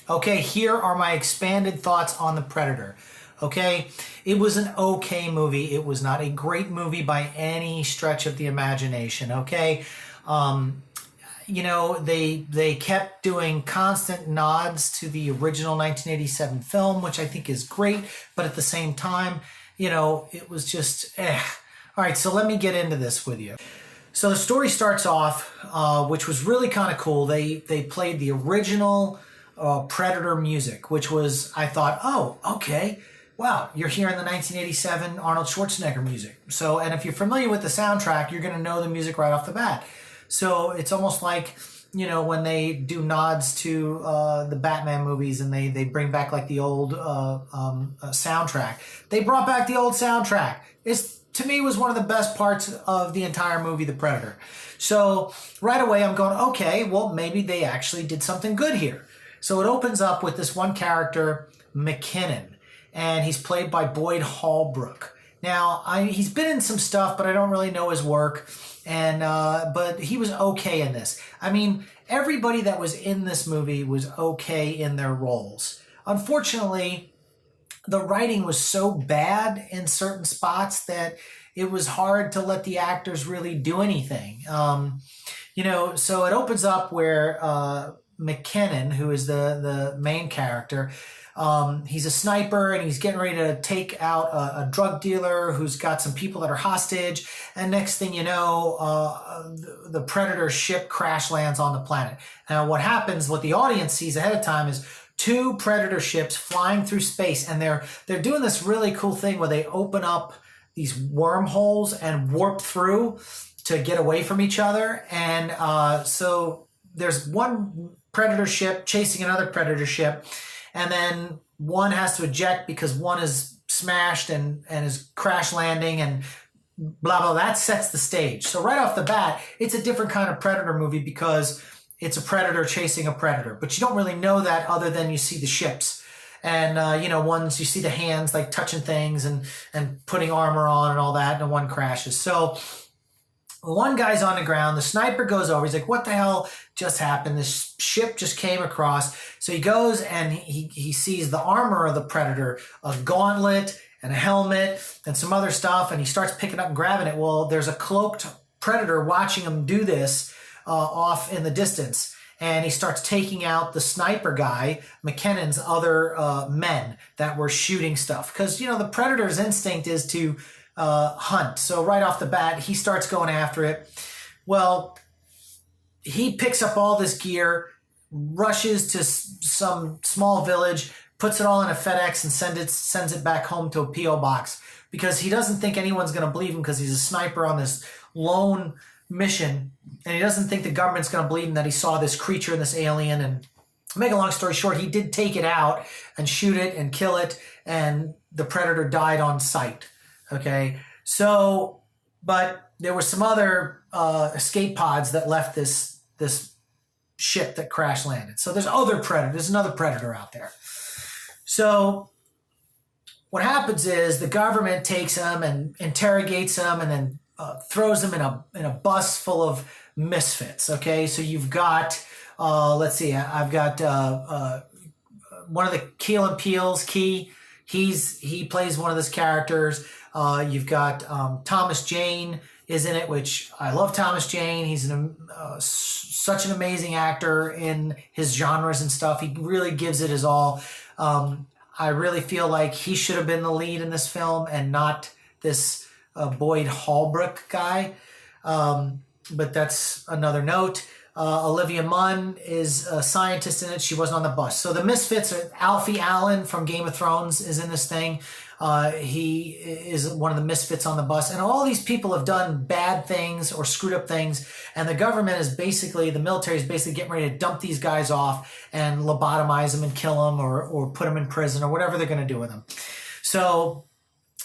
Okay, here are my expanded thoughts on The Predator. Okay, it was an okay movie. It was not a great movie by any stretch of the imagination. Okay, um, they kept doing constant nods to the original 1987 film, which I think is great, but at the same time, it was just All right, so let me get into this with you. So the story starts off, which was really kind of cool. They played the original Predator music, which was, I thought, oh, okay, wow, you're hearing the 1987 Arnold Schwarzenegger music. So, and if you're familiar with the soundtrack, you're going to know the music right off the bat. So it's almost like, when they do nods to the Batman movies and they bring back like the old soundtrack. They brought back the old soundtrack. To me, was one of the best parts of the entire movie, The Predator. So right away, I'm going, okay, well, maybe they actually did something good here. So it opens up with this one character, McKinnon, and he's played by Boyd Holbrook. Now, he's been in some stuff, but I don't really know his work. And but he was okay in this. I mean, everybody that was in this movie was okay in their roles. Unfortunately, the writing was so bad in certain spots that it was hard to let the actors really do anything. So it opens up where McKinnon, who is the main character, he's a sniper and he's getting ready to take out a drug dealer who's got some people that are hostage. And next thing you know, the Predator ship crash lands on the planet. Now what happens, what the audience sees ahead of time is two Predator ships flying through space, and they're doing this really cool thing where they open up these wormholes and warp through to get away from each other. And so there's one Predator ship chasing another Predator ship, and then one has to eject because one is smashed and is crash landing and blah, blah. That sets the stage. So right off the bat, it's a different kind of Predator movie because it's a Predator chasing a Predator. But you don't really know that other than you see the ships. And, ones you see the hands like touching things and putting armor on and all that, and one crashes. So one guy's on the ground, the sniper goes over, he's like, what the hell just happened? This ship just came across. So he goes and he sees the armor of the Predator, a gauntlet and a helmet and some other stuff, and he starts picking up and grabbing it. Well, there's a cloaked Predator watching him do this off in the distance. And he starts taking out the sniper guy, McKinnon's other men that were shooting stuff. Because, the Predator's instinct is to hunt. So right off the bat, he starts going after it. Well, he picks up all this gear, rushes to some small village, puts it all in a FedEx and sends it back home to a P.O. box because he doesn't think anyone's going to believe him because he's a sniper on this lone mission, and he doesn't think the government's going to believe him that he saw this creature and this alien. And to make a long story short, he did take it out and shoot it and kill it, and the Predator died on sight. Okay, so, but there were some other escape pods that left this ship that crash landed. So there's another Predator out there. So what happens is the government takes him and interrogates him and then throws him in a bus full of misfits. Okay, so you've got let's see, I've got one of the Keel and Peele's Key. He plays one of his characters. You've got Thomas Jane is in it, which I love Thomas Jane. He's such an amazing actor in his genres and stuff. He really gives it his all. I really feel like he should have been the lead in this film and not this Boyd Holbrook guy. But that's another note. Olivia Munn is a scientist in it. She wasn't on the bus. So the misfits are Alfie Allen from Game of Thrones is in this thing. He is one of the misfits on the bus. And all these people have done bad things or screwed up things. And the government is basically, the military is basically getting ready to dump these guys off and lobotomize them and kill them or put them in prison or whatever they're going to do with them. So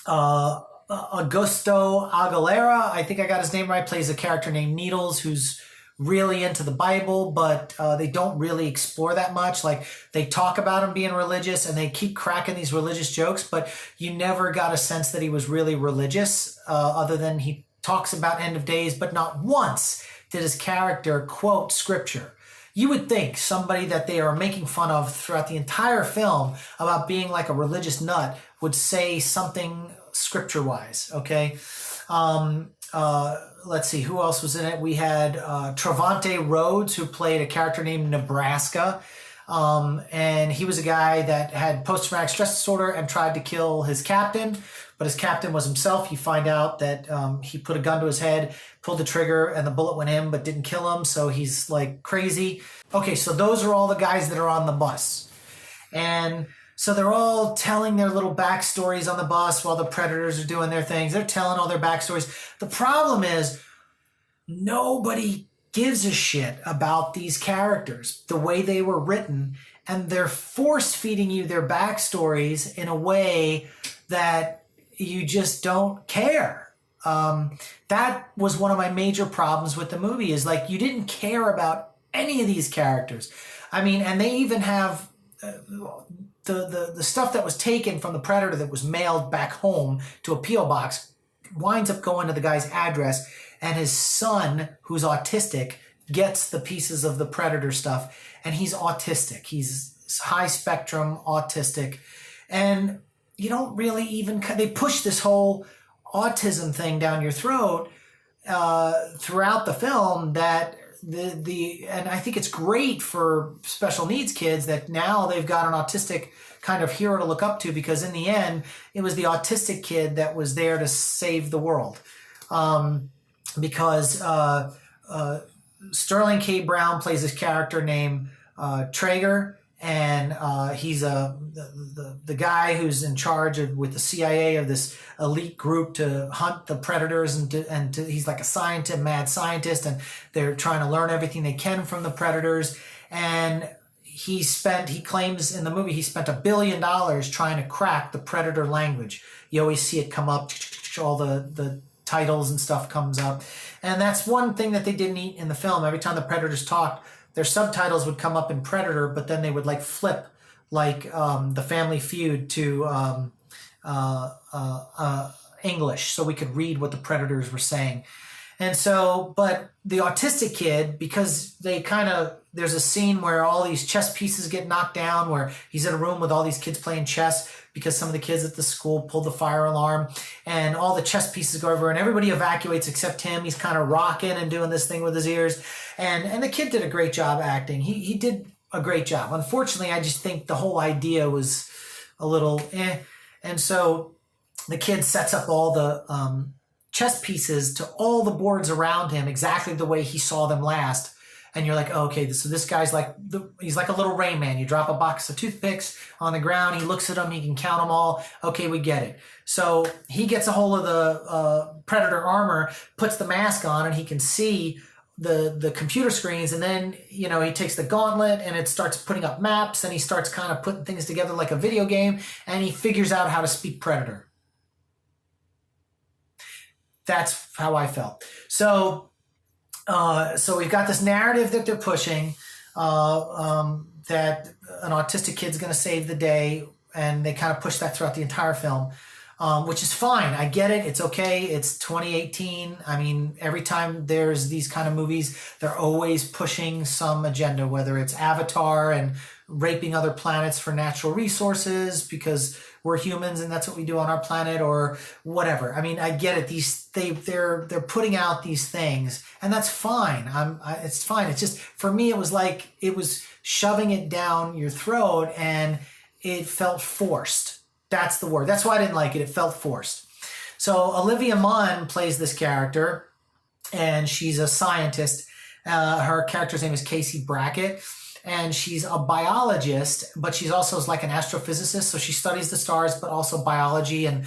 Augusto Aguilera, I think I got his name right, plays a character named Needles who's really into the Bible, but they don't really explore that much. Like, they talk about him being religious and they keep cracking these religious jokes, but you never got a sense that he was really religious, other than he talks about end of days, but not once did his character quote scripture. You would think somebody that they are making fun of throughout the entire film about being like a religious nut would say something scripture-wise, okay? Let's see, who else was in it? We had Trevante Rhodes, who played a character named Nebraska. And he was a guy that had post-traumatic stress disorder and tried to kill his captain, but his captain was himself. You find out that he put a gun to his head, pulled the trigger, and the bullet went in but didn't kill him, so he's like crazy. Okay, so those are all the guys that are on the bus. And so they're all telling their little backstories on the bus while the predators are doing their things. They're telling all their backstories. The problem is nobody gives a shit about these characters, the way they were written, and they're force feeding you their backstories in a way that you just don't care. That was one of my major problems with the movie, is like you didn't care about any of these characters. I mean, and they even have the stuff that was taken from the Predator that was mailed back home to a P.O. box winds up going to the guy's address, and his son, who's autistic, gets the pieces of the Predator stuff, and he's autistic. He's high spectrum autistic, and you don't really even, they push this whole autism thing down your throat throughout the film, that and I think it's great for special needs kids that now they've got an autistic kind of hero to look up to, because in the end, it was the autistic kid that was there to save the world. Because Sterling K. Brown plays this character named Traeger, and he's the guy who's in charge of, with the CIA, of this elite group to hunt the predators, and he's like a scientist, mad scientist, and they're trying to learn everything they can from the predators. And he claims in the movie he spent $1 billion trying to crack the predator language. You always see it come up, all the titles and stuff comes up. And that's one thing that they didn't eat in the film. Every time the predators talked, their subtitles would come up in Predator, but then they would like flip, like the Family Feud, to English, so we could read what the predators were saying. And so, but the autistic kid, because there's a scene where all these chess pieces get knocked down, where he's in a room with all these kids playing chess, because some of the kids at the school pulled the fire alarm, and all the chess pieces go everywhere, and everybody evacuates except him. He's kind of rocking and doing this thing with his ears. And the kid did a great job acting. He did a great job. Unfortunately, I just think the whole idea was a little eh. And so the kid sets up all the chess pieces to all the boards around him exactly the way he saw them last. And you're like, oh, okay, so this guy's like, he's like a little Rain Man. You drop a box of toothpicks on the ground, he looks at them, he can count them all. Okay, we get it. So he gets a hold of the Predator armor, puts the mask on, and he can see the computer screens. And then, he takes the gauntlet, and it starts putting up maps, and he starts kind of putting things together like a video game, and he figures out how to speak Predator. That's how I felt. So we've got this narrative that they're pushing, that an autistic kid's going to save the day, and they kind of push that throughout the entire film, which is fine. I get it. It's okay. It's 2018. I mean, every time there's these kind of movies, they're always pushing some agenda, whether it's Avatar and raping other planets for natural resources because we're humans and that's what we do on our planet, or whatever. I mean, I get it. They're putting out these things, and that's fine. It's fine. It's just, for me, it was like it was shoving it down your throat, and it felt forced. That's the word. That's why I didn't like it. It felt forced. So Olivia Munn plays this character, and she's a scientist. Her character's name is Casey Brackett. And she's a biologist, but she's also like an astrophysicist. So she studies the stars, but also biology. And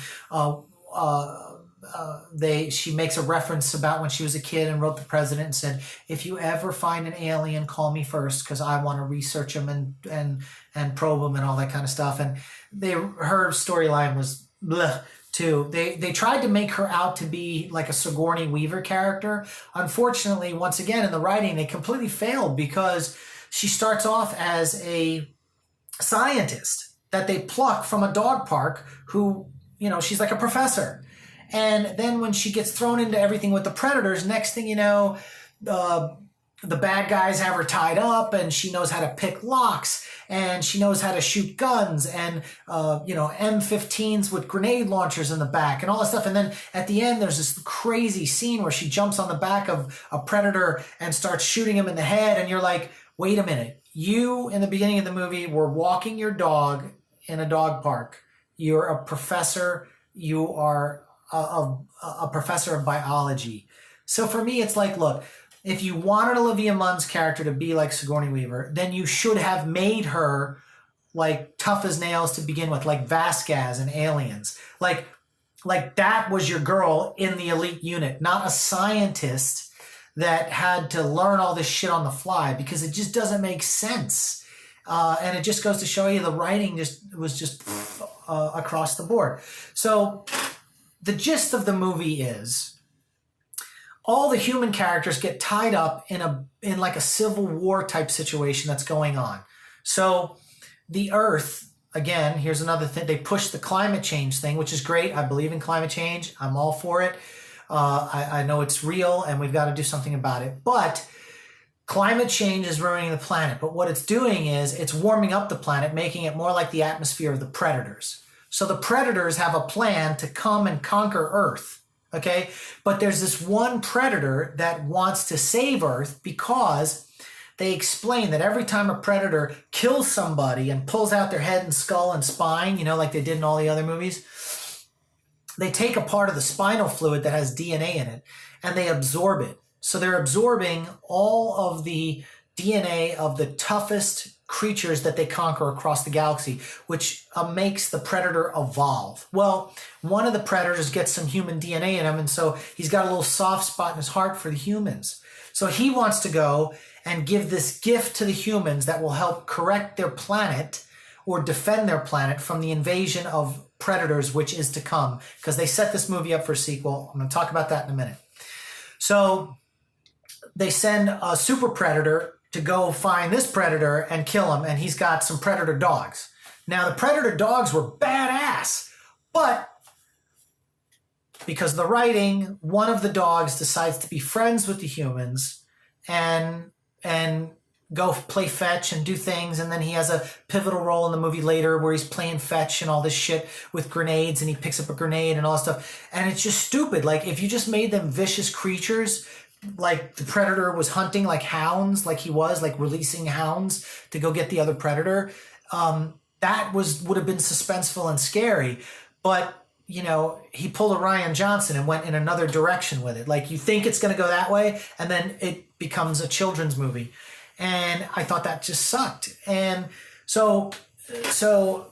she makes a reference about when she was a kid and wrote the president and said, if you ever find an alien, call me first, because I want to research them and probe them and all that kind of stuff. And her storyline was bleh, too. They tried to make her out to be like a Sigourney Weaver character. Unfortunately, once again, in the writing, they completely failed, because she starts off as a scientist that they pluck from a dog park who, she's like a professor. And then when she gets thrown into everything with the predators, next thing you know, the bad guys have her tied up, and she knows how to pick locks, and she knows how to shoot guns, and M15s with grenade launchers in the back and all this stuff. And then at the end, there's this crazy scene where she jumps on the back of a predator and starts shooting him in the head. And you're like, wait a minute. You, in the beginning of the movie, were walking your dog in a dog park. You're a professor. You are a professor of biology. So for me, it's like, look, if you wanted Olivia Munn's character to be like Sigourney Weaver, then you should have made her like tough as nails to begin with, like Vasquez and Aliens. Like that was your girl in the elite unit, not a scientist that had to learn all this shit on the fly, because it just doesn't make sense. And it just goes to show you the writing was just across the board. So the gist of the movie is, all the human characters get tied up in like a civil war type situation that's going on. So the Earth, again, here's another thing. They push the climate change thing, which is great. I believe in climate change. I'm all for it. I know it's real and we've got to do something about it. But climate change is ruining the planet. But what it's doing is it's warming up the planet, making it more like the atmosphere of the predators. So the predators have a plan to come and conquer Earth. Okay, but there's this one predator that wants to save Earth, because they explain that every time a predator kills somebody and pulls out their head and skull and spine, like they did in all the other movies, they take a part of the spinal fluid that has DNA in it and they absorb it. So they're absorbing all of the DNA of the toughest creatures that they conquer across the galaxy, which makes the predator evolve. Well, one of the predators gets some human DNA in him, and so he's got a little soft spot in his heart for the humans. So he wants to go and give this gift to the humans that will help correct their planet or defend their planet from the invasion of predators, which is to come, because they set this movie up for a sequel. I'm going to talk about that in a minute. So they send a super predator to go find this predator and kill him, and he's got some predator dogs. Now, the predator dogs were badass, but because of the writing, one of the dogs decides to be friends with the humans and go play fetch and do things, and then he has a pivotal role in the movie later where he's playing fetch and all this shit with grenades, and he picks up a grenade and all that stuff. And it's just stupid. Like, if you just made them vicious creatures, like the predator was hunting like hounds, like he was like releasing hounds to go get the other predator, that would have been suspenseful and scary. But he pulled a Ryan Johnson and went in another direction with it. Like, you think it's going to go that way, and then it becomes a children's movie. And I thought that just sucked. And so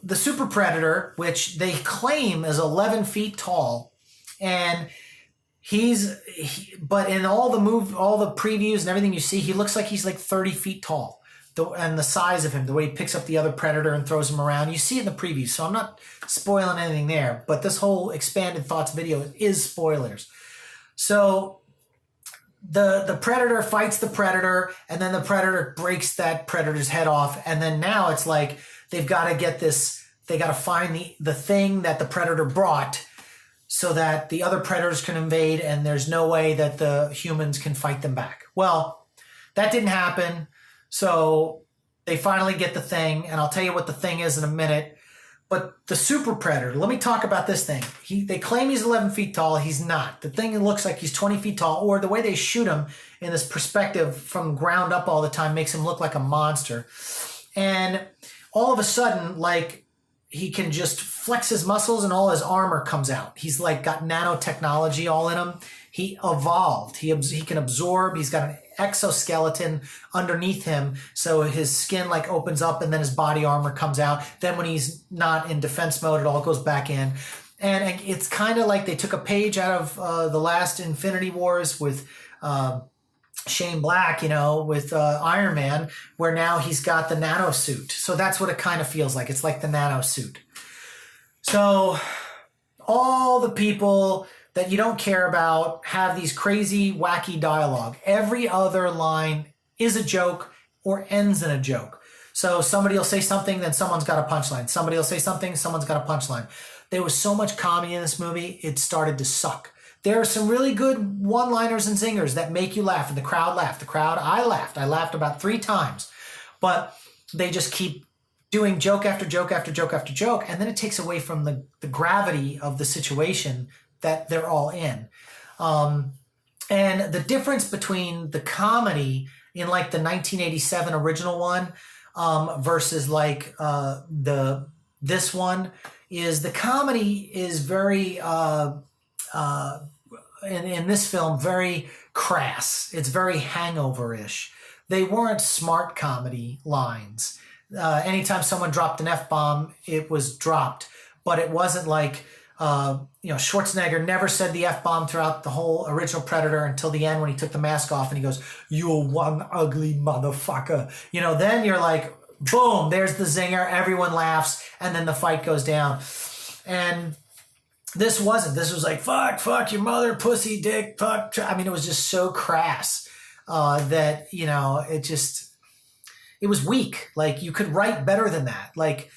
the super predator, which they claim is 11 feet tall, and but in all the previews and everything you see, he looks like he's like 30 feet tall. And the size of him, the way he picks up the other predator and throws him around, you see it in the previews. So I'm not spoiling anything there, but this whole expanded thoughts video is spoilers. So the predator fights the predator, and then the predator breaks that predator's head off. And then now it's like they've got to get this, they got to find the thing that the predator brought so that the other predators can invade, and there's no way that the humans can fight them back. Well, that didn't happen. So they finally get the thing, and I'll tell you what the thing is in a minute. But the super predator, let me talk about this thing. They claim he's 11 feet tall. He's not. The thing looks like he's 20 feet tall, or the way they shoot him in this perspective from ground up all the time makes him look like a monster. And all of a sudden, like, he can just flex his muscles and all his armor comes out. He's like got nanotechnology all in him. He evolved. He can absorb. He's got an exoskeleton underneath him, so his skin like opens up and then his body armor comes out. Then when he's not in defense mode, it all goes back in. And it's kind of like they took a page out of the last Infinity Wars with Shane Black, with Iron Man, where now he's got the nano suit. So that's what it kind of feels like. It's like the nano suit. So all the people that you don't care about have these crazy, wacky dialogue. Every other line is a joke or ends in a joke. So somebody will say something, then someone's got a punchline. Somebody will say something, someone's got a punchline. There was so much comedy in this movie, it started to suck. There are some really good one-liners and zingers that make you laugh, and the crowd laughed. I laughed. I laughed about 3 times. But they just keep doing joke after joke after joke after joke, and then it takes away from the gravity of the situation that they're all in. And the difference between the comedy in like the 1987 original one versus like this one is the comedy is very in this film very crass. It's very Hangover-ish. They weren't smart comedy lines. Anytime someone dropped an F-bomb, it was dropped, but it wasn't like Schwarzenegger never said the F-bomb throughout the whole original Predator until the end when he took the mask off and he goes, "You're one ugly motherfucker." Then you're like, boom, there's the zinger. Everyone laughs, and then the fight goes down. And this wasn't. This was like, fuck your mother, pussy, dick, fuck. I mean, it was just so crass that, it was weak. Like, you could write better than that. Like,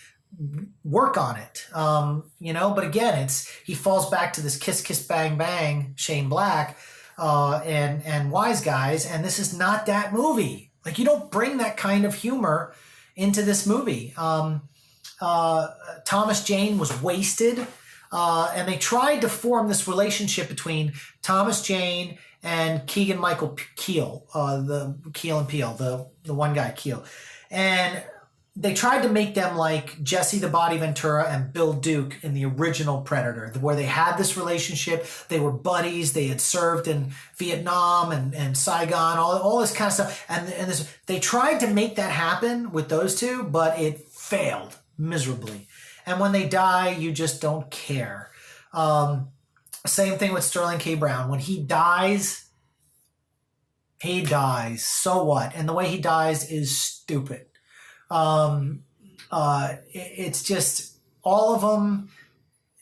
work on it. But again, he falls back to this kiss, kiss, bang, bang, Shane Black, and Wise Guys. And this is not that movie. Like, you don't bring that kind of humor into this movie. Thomas Jane was wasted. And they tried to form this relationship between Thomas Jane and Keegan-Michael Keel, the Keel and Peele, the one guy, Keel. And they tried to make them like Jesse the Body Ventura and Bill Duke in the original Predator, where they had this relationship. They were buddies. They had served in Vietnam and Saigon, all this kind of stuff. And they tried to make that happen with those two, but it failed miserably. And when they die, you just don't care. Same thing with Sterling K. Brown. When he dies. So what? And the way he dies is stupid. It's just all of them.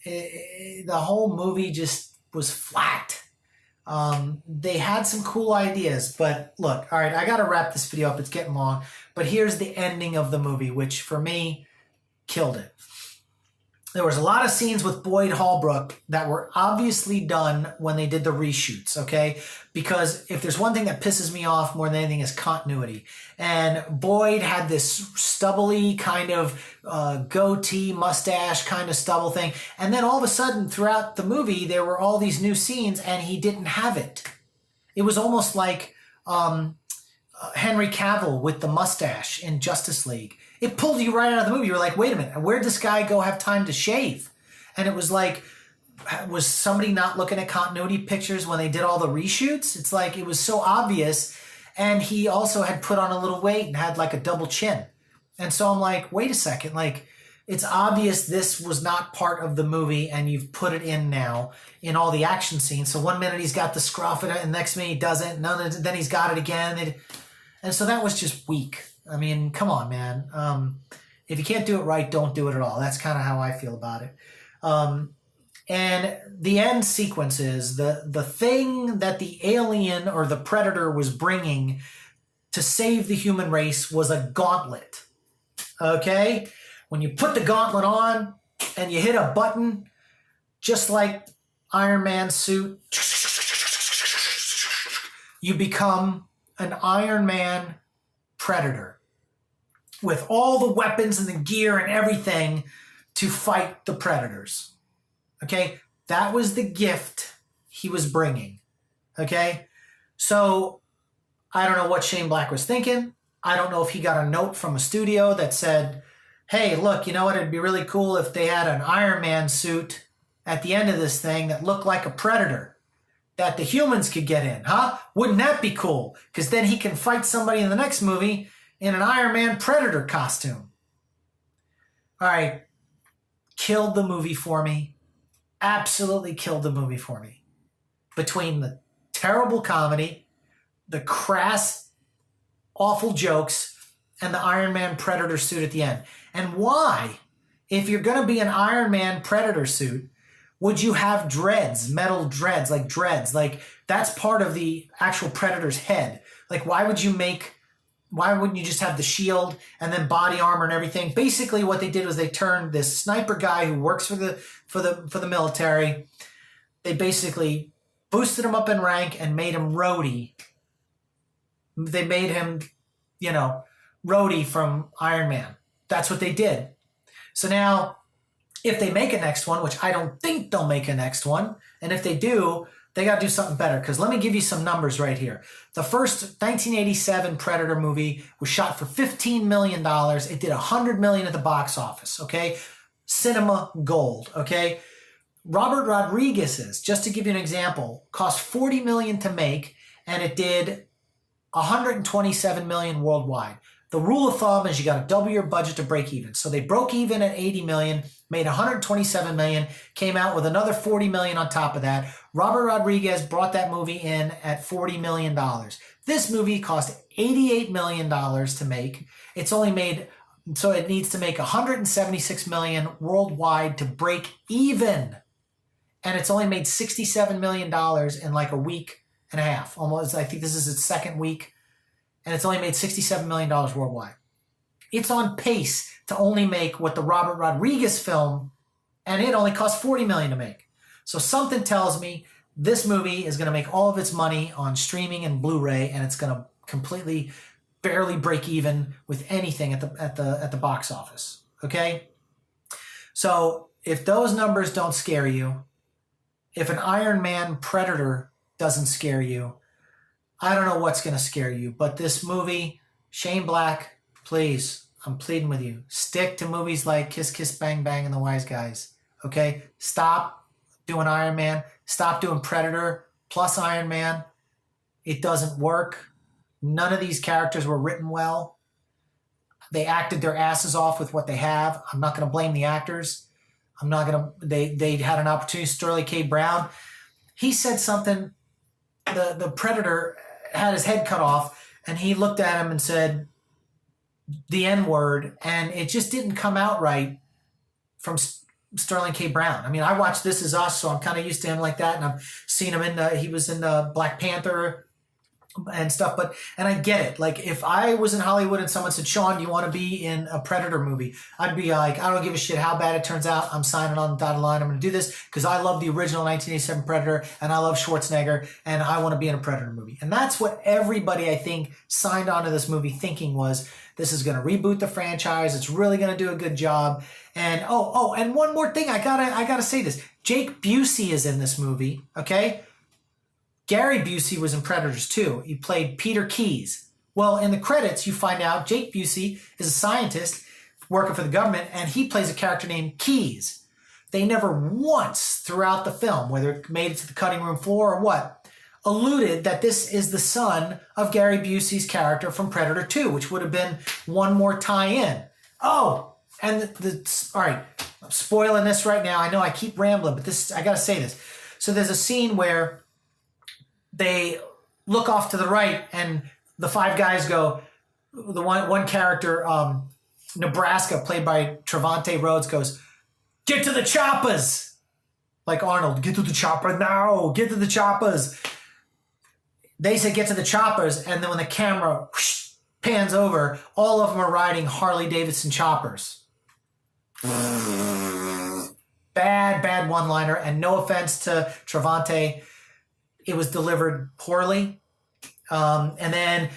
The whole movie just was flat. They had some cool ideas, but look, all right, I got to wrap this video up. It's getting long, but here's the ending of the movie, which for me killed it. There was a lot of scenes with Boyd Holbrook that were obviously done when they did the reshoots, okay? Because if there's one thing that pisses me off more than anything is continuity. And Boyd had this stubbly kind of goatee, mustache kind of stubble thing. And then all of a sudden throughout the movie, there were all these new scenes and he didn't have it. It was almost like Henry Cavill with the mustache in Justice League. It pulled you right out of the movie. You were like, wait a minute, where'd this guy go have time to shave? And it was like, was somebody not looking at continuity pictures when they did all the reshoots? It's like, it was so obvious. And he also had put on a little weight and had like a double chin. And so I'm like, wait a second, like, it's obvious this was not part of the movie and you've put it in now in all the action scenes. So one minute he's got the scruff and the next minute he doesn't. And then he's got it again. And so that was just weak. I mean, come on, man. If you can't do it right, don't do it at all. That's kind of how I feel about it. And the end sequence is the thing that the alien or the Predator was bringing to save the human race was a gauntlet. Okay? When you put the gauntlet on and you hit a button, just like Iron Man's suit, you become an Iron Man Predator with all the weapons and the gear and everything to fight the Predators. Okay? That was the gift he was bringing. Okay? So I don't know what Shane Black was thinking. I don't know if he got a note from a studio that said, hey, look, you know what? It'd be really cool if they had an Iron Man suit at the end of this thing that looked like a Predator that the humans could get in, huh? Wouldn't that be cool? Because then he can fight somebody in the next movie in an Iron Man Predator costume. All right. Killed the movie for me. Absolutely killed the movie for me. Between the terrible comedy, the crass, awful jokes, and the Iron Man Predator suit at the end. And why, if you're going to be an Iron Man Predator suit, would you have dreads, metal dreads? Like that's part of the actual Predator's head. Like why wouldn't you just have the shield and then body armor and everything? Basically what they did was they turned this sniper guy who works for the military. They basically boosted him up in rank and made him Rhodey. They made him, Rhodey from Iron Man. That's what they did. So now, if they make a next one, which I don't think they'll make a next one, and if they do, they got to do something better, because let me give you some numbers right here. The first 1987 Predator movie was shot for $15 million. It did $100 million at the box office, okay? Cinema gold, okay? Robert Rodriguez's, just to give you an example, cost $40 million to make, and it did $127 million worldwide. The rule of thumb is you got to double your budget to break even. So they broke even at $80 million, made $127 million, came out with another $40 million on top of that. Robert Rodriguez brought that movie in at $40 million. This movie cost $88 million to make. It's only made, so it needs to make $176 million worldwide to break even. And it's only made $67 million in like a week and a half. Almost, I think this is its second week. And it's only made $67 million worldwide. It's on pace to only make what the Robert Rodriguez film, and it only cost $40 million to make. So something tells me this movie is going to make all of its money on streaming and Blu-ray, and it's going to completely barely break even with anything at the box office. Okay? So if those numbers don't scare you, if an Iron Man Predator doesn't scare you, I don't know what's going to scare you, but this movie, Shane Black, please, I'm pleading with you. Stick to movies like Kiss Kiss Bang Bang and The Wise Guys, okay? Stop doing Iron Man. Stop doing Predator plus Iron Man. It doesn't work. None of these characters were written well. They acted their asses off with what they have. I'm not going to blame the actors. They had an opportunity. Sterling K. Brown, he said something, the Predator had his head cut off, and he looked at him and said the N-word, and it just didn't come out right from Sterling K. Brown. I mean, I watched This Is Us, so I'm kind of used to him like that, and I've seen him he was in the Black Panther and stuff, and I get it. Like, if I was in Hollywood and someone said, Shaun, you want to be in a Predator movie? I'd be like, I don't give a shit how bad it turns out. I'm signing on the dotted line. I'm going to do this because I love the original 1987 Predator, and I love Schwarzenegger, and I want to be in a Predator movie. And that's what everybody, I think, signed on to this movie thinking was, this is going to reboot the franchise. It's really going to do a good job. And and one more thing, I gotta say this. Jake Busey is in this movie, okay? Gary Busey was in Predators too. He played Peter Keyes. Well, in the credits, you find out Jake Busey is a scientist working for the government, and he plays a character named Keyes. They never once throughout the film, whether it made it to the cutting room floor or what, alluded that this is the son of Gary Busey's character from Predator 2, which would have been one more tie-in. Oh, and all right, I'm spoiling this right now. I know I keep rambling, but I got to say this. So there's a scene where they look off to the right, and the five guys go, the one character, Nebraska, played by Trevante Rhodes, goes, "Get to the choppers!" Like Arnold, "Get to the chopper now! Get to the choppers!" They say, "Get to the choppers," and then when the camera whoosh, pans over, all of them are riding Harley Davidson choppers. Bad one-liner, and no offense to Trevante, it was delivered poorly. And then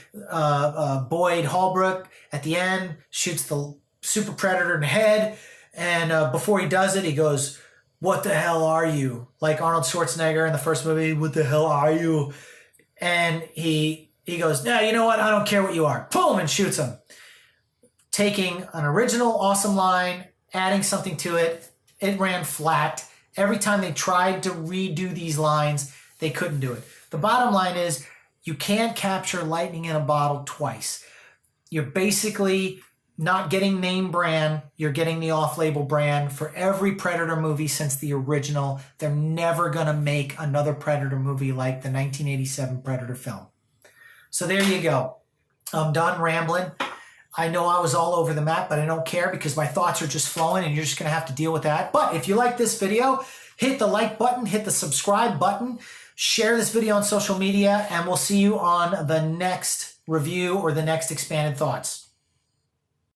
Boyd Holbrook at the end shoots the Super Predator in the head, and before he does it, he goes, "What the hell are you?" Like Arnold Schwarzenegger in the first movie, "What the hell are you?" And he goes, "No, you know what? I don't care what you are." Boom, and shoots him. Taking an original awesome line, adding something to it, it ran flat. Every time they tried to redo these lines, they couldn't do it. The bottom line is, you can't capture lightning in a bottle twice. You're basically not getting name brand, you're getting the off-label brand for every Predator movie since the original. They're never going to make another Predator movie like the 1987 Predator film. So there you go. I'm done rambling. I know I was all over the map, but I don't care because my thoughts are just flowing, and you're just going to have to deal with that. But if you like this video, hit the like button, hit the subscribe button, share this video on social media, and we'll see you on the next review or the next expanded thoughts.